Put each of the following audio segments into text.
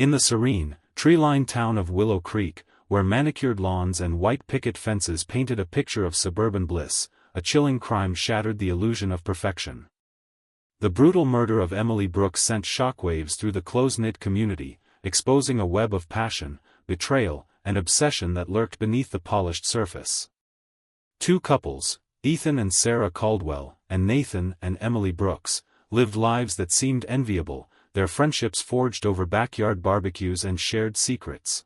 In the serene, tree-lined town of Willow Creek, where manicured lawns and white picket fences painted a picture of suburban bliss, a chilling crime shattered the illusion of perfection. The brutal murder of Emily Brooks sent shockwaves through the close-knit community, exposing a web of passion, betrayal, and obsession that lurked beneath the polished surface. Two couples, Ethan and Sarah Caldwell, and Nathan and Emily Brooks, lived lives that seemed enviable, their friendships forged over backyard barbecues and shared secrets.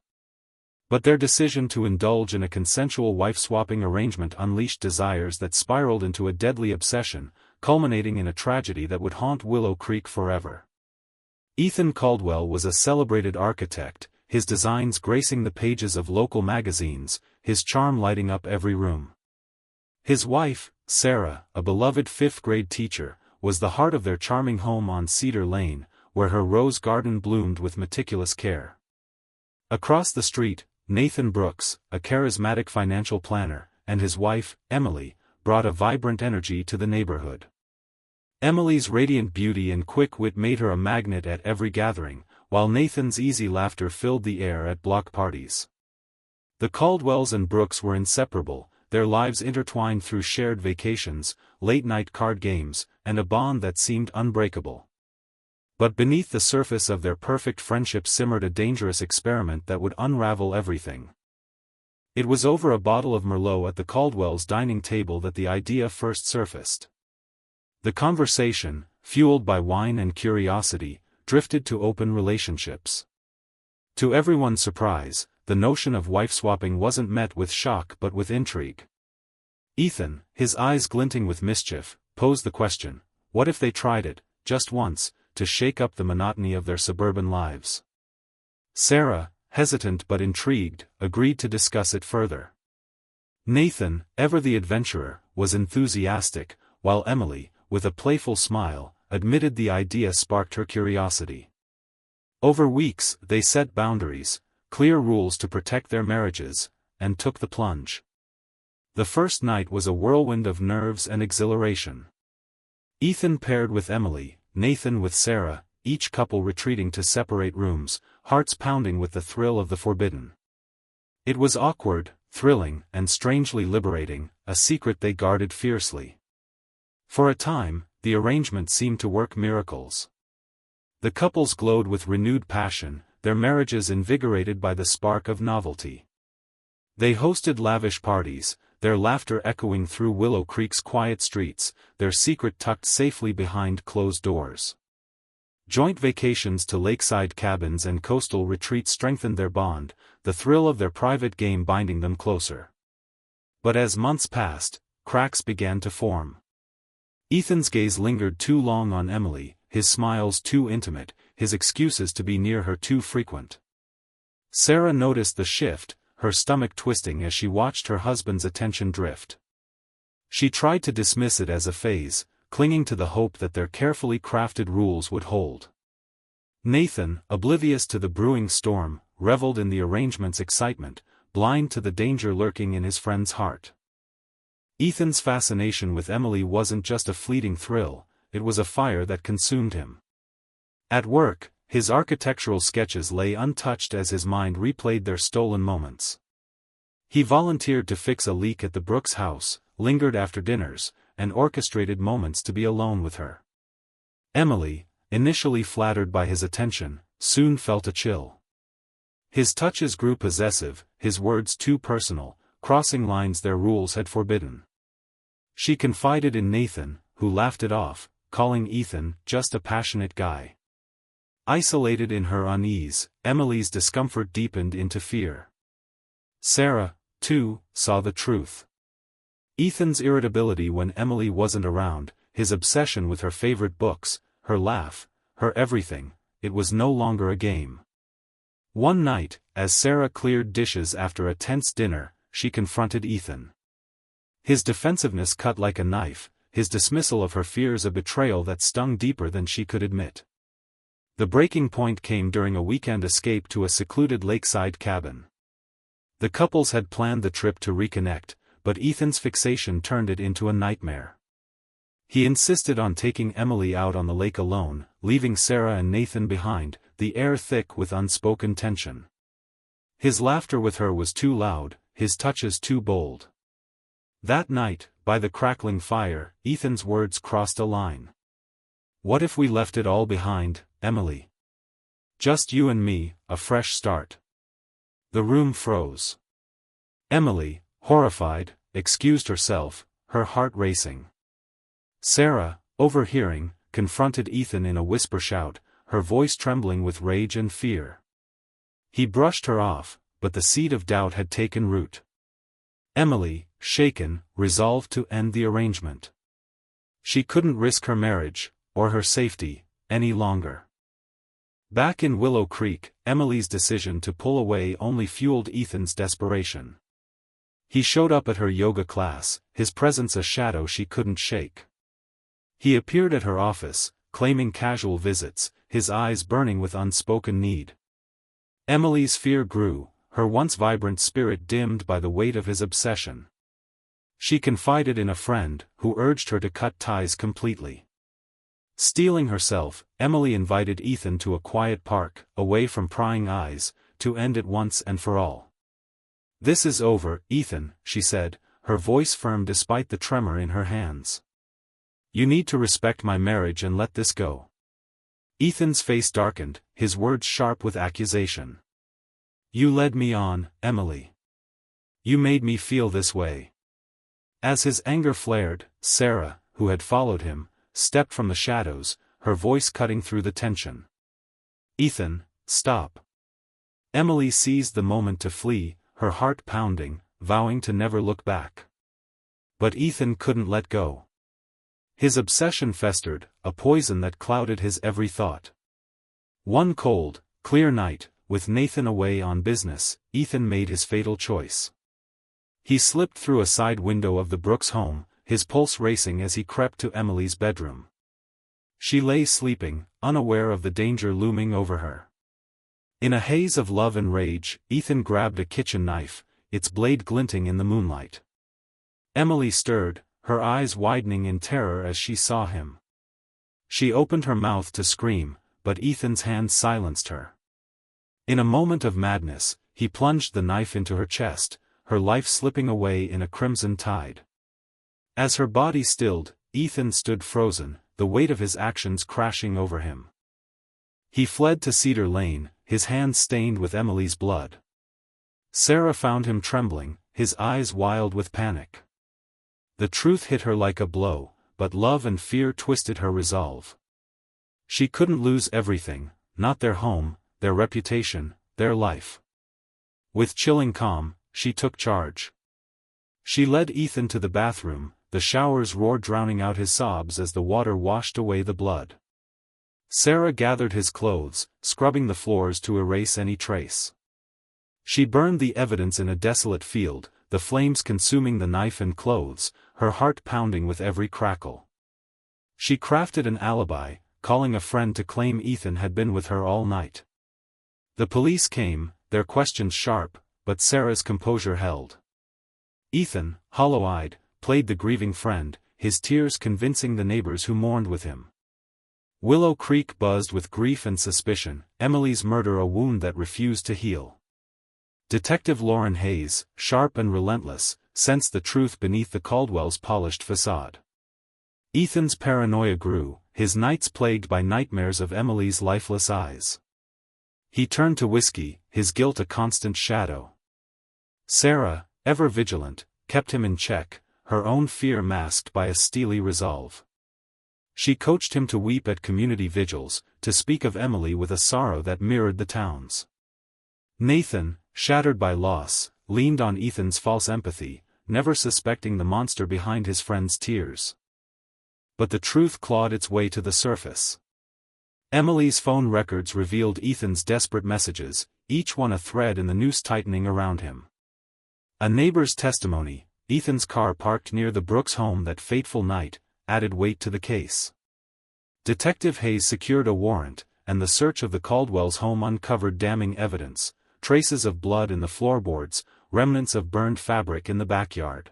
But their decision to indulge in a consensual wife-swapping arrangement unleashed desires that spiraled into a deadly obsession, culminating in a tragedy that would haunt Willow Creek forever. Ethan Caldwell was a celebrated architect, his designs gracing the pages of local magazines, his charm lighting up every room. His wife, Sarah, a beloved fifth-grade teacher, was the heart of their charming home on Cedar Lane, where her rose garden bloomed with meticulous care. Across the street, Nathan Brooks, a charismatic financial planner, and his wife, Emily, brought a vibrant energy to the neighborhood. Emily's radiant beauty and quick wit made her a magnet at every gathering, while Nathan's easy laughter filled the air at block parties. The Caldwells and Brooks were inseparable, their lives intertwined through shared vacations, late-night card games, and a bond that seemed unbreakable. But beneath the surface of their perfect friendship simmered a dangerous experiment that would unravel everything. It was over a bottle of Merlot at the Caldwells' dining table that the idea first surfaced. The conversation, fueled by wine and curiosity, drifted to open relationships. To everyone's surprise, the notion of wife-swapping wasn't met with shock but with intrigue. Ethan, his eyes glinting with mischief, posed the question, what if they tried it, just once, to shake up the monotony of their suburban lives? Sarah, hesitant but intrigued, agreed to discuss it further. Nathan, ever the adventurer, was enthusiastic, while Emily, with a playful smile, admitted the idea sparked her curiosity. Over weeks, they set boundaries, clear rules to protect their marriages, and took the plunge. The first night was a whirlwind of nerves and exhilaration. Ethan paired with Emily, Nathan with Sarah, each couple retreating to separate rooms, hearts pounding with the thrill of the forbidden. It was awkward, thrilling, and strangely liberating, a secret they guarded fiercely. For a time, the arrangement seemed to work miracles. The couples glowed with renewed passion, their marriages invigorated by the spark of novelty. They hosted lavish parties, their laughter echoing through Willow Creek's quiet streets, their secret tucked safely behind closed doors. Joint vacations to lakeside cabins and coastal retreats strengthened their bond, the thrill of their private game binding them closer. But as months passed, cracks began to form. Ethan's gaze lingered too long on Emily, his smiles too intimate, his excuses to be near her too frequent. Sarah noticed the shift, her stomach twisting as she watched her husband's attention drift. She tried to dismiss it as a phase, clinging to the hope that their carefully crafted rules would hold. Nathan, oblivious to the brewing storm, reveled in the arrangement's excitement, blind to the danger lurking in his friend's heart. Ethan's fascination with Emily wasn't just a fleeting thrill, it was a fire that consumed him. At work, his architectural sketches lay untouched as his mind replayed their stolen moments. He volunteered to fix a leak at the Brooks house, lingered after dinners, and orchestrated moments to be alone with her. Emily, initially flattered by his attention, soon felt a chill. His touches grew possessive, his words too personal, crossing lines their rules had forbidden. She confided in Nathan, who laughed it off, calling Ethan just a passionate guy. Isolated in her unease, Emily's discomfort deepened into fear. Sarah, too, saw the truth. Ethan's irritability when Emily wasn't around, his obsession with her favorite books, her laugh, her everything, it was no longer a game. One night, as Sarah cleared dishes after a tense dinner, she confronted Ethan. His defensiveness cut like a knife, his dismissal of her fears a betrayal that stung deeper than she could admit. The breaking point came during a weekend escape to a secluded lakeside cabin. The couples had planned the trip to reconnect, but Ethan's fixation turned it into a nightmare. He insisted on taking Emily out on the lake alone, leaving Sarah and Nathan behind, the the air thick with unspoken tension. His laughter with her was too loud, his touches too bold. That night, by the crackling fire, Ethan's words crossed a line. "What if we left it all behind, Emily? Just you and me, a fresh start." The room froze. Emily, horrified, excused herself, her heart racing. Sarah, overhearing, confronted Ethan in a whisper shout, her voice trembling with rage and fear. He brushed her off, but the seed of doubt had taken root. Emily, shaken, resolved to end the arrangement. She couldn't risk her marriage, or her safety, any longer. Back in Willow Creek, Emily's decision to pull away only fueled Ethan's desperation. He showed up at her yoga class, his presence a shadow she couldn't shake. He appeared at her office, claiming casual visits, his eyes burning with unspoken need. Emily's fear grew, her once vibrant spirit dimmed by the weight of his obsession. She confided in a friend, who urged her to cut ties completely. Steeling herself, Emily invited Ethan to a quiet park, away from prying eyes, to end it once and for all. "This is over, Ethan," she said, her voice firm despite the tremor in her hands. "You need to respect my marriage and let this go." Ethan's face darkened, his words sharp with accusation. "You led me on, Emily. You made me feel this way." As his anger flared, Sarah, who had followed him, stepped from the shadows, her voice cutting through the tension. "Ethan, stop." Emily seized the moment to flee, her heart pounding, vowing to never look back. But Ethan couldn't let go. His obsession festered, a poison that clouded his every thought. One cold, clear night, with Nathan away on business, Ethan made his fatal choice. He slipped through a side window of the Brooks home, his pulse racing as he crept to Emily's bedroom. She lay sleeping, unaware of the danger looming over her. In a haze of love and rage, Ethan grabbed a kitchen knife, its blade glinting in the moonlight. Emily stirred, her eyes widening in terror as she saw him. She opened her mouth to scream, but Ethan's hand silenced her. In a moment of madness, he plunged the knife into her chest, her life slipping away in a crimson tide. As her body stilled, Ethan stood frozen, the weight of his actions crashing over him. He fled to Cedar Lane, his hands stained with Emily's blood. Sarah found him trembling, his eyes wild with panic. The truth hit her like a blow, but love and fear twisted her resolve. She couldn't lose everything, not their home, their reputation, their life. With chilling calm, she took charge. She led Ethan to the bathroom, the shower's roar drowning out his sobs as the water washed away the blood. Sarah gathered his clothes, scrubbing the floors to erase any trace. She burned the evidence in a desolate field, the flames consuming the knife and clothes, her heart pounding with every crackle. She crafted an alibi, calling a friend to claim Ethan had been with her all night. The police came, their questions sharp, but Sarah's composure held. Ethan, hollow-eyed, played the grieving friend, his tears convincing the neighbors who mourned with him. Willow Creek buzzed with grief and suspicion, Emily's murder a wound that refused to heal. Detective Lauren Hayes, sharp and relentless, sensed the truth beneath the Caldwell's polished facade. Ethan's paranoia grew, his nights plagued by nightmares of Emily's lifeless eyes. He turned to whiskey, his guilt a constant shadow. Sarah, ever vigilant, kept him in check, her own fear masked by a steely resolve. She coached him to weep at community vigils, to speak of Emily with a sorrow that mirrored the town's. Nathan, shattered by loss, leaned on Ethan's false empathy, never suspecting the monster behind his friend's tears. But the truth clawed its way to the surface. Emily's phone records revealed Ethan's desperate messages, each one a thread in the noose tightening around him. A neighbor's testimony, Ethan's car parked near the Brooks home that fateful night, added weight to the case. Detective Hayes secured a warrant, and the search of the Caldwell's home uncovered damning evidence, traces of blood in the floorboards, remnants of burned fabric in the backyard.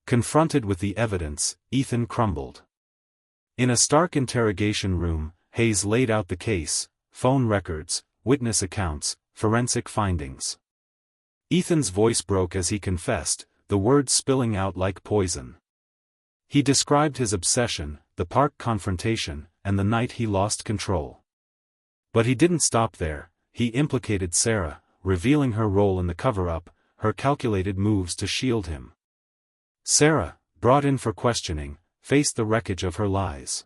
Confronted with the evidence, Ethan crumbled. In a stark interrogation room, Hayes laid out the case, phone records, witness accounts, forensic findings. Ethan's voice broke as he confessed, the words spilling out like poison. He described his obsession, the park confrontation, and the night he lost control. But he didn't stop there. He implicated Sarah, revealing her role in the cover-up, her calculated moves to shield him. Sarah, brought in for questioning, faced the wreckage of her lies.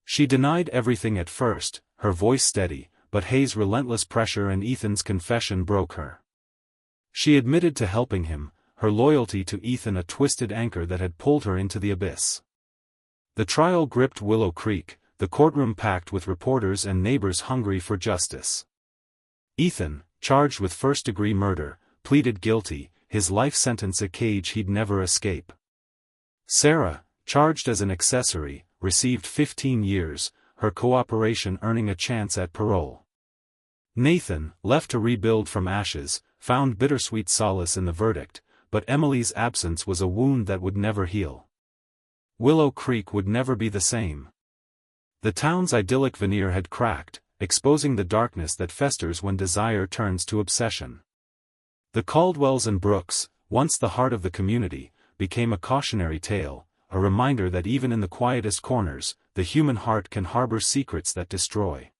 She denied everything at first, her voice steady, but Hayes' relentless pressure and Ethan's confession broke her. She admitted to helping him, her loyalty to Ethan a twisted anchor that had pulled her into the abyss. The trial gripped Willow Creek, the courtroom packed with reporters and neighbors hungry for justice. Ethan, charged with first-degree murder, pleaded guilty, his life sentence a cage he'd never escape. Sarah, charged as an accessory, received 15 years, her cooperation earning a chance at parole. Nathan, left to rebuild from ashes, found bittersweet solace in the verdict, but Emily's absence was a wound that would never heal. Willow Creek would never be the same. The town's idyllic veneer had cracked, exposing the darkness that festers when desire turns to obsession. The Caldwells and Brooks, once the heart of the community, became a cautionary tale, a reminder that even in the quietest corners, the human heart can harbor secrets that destroy.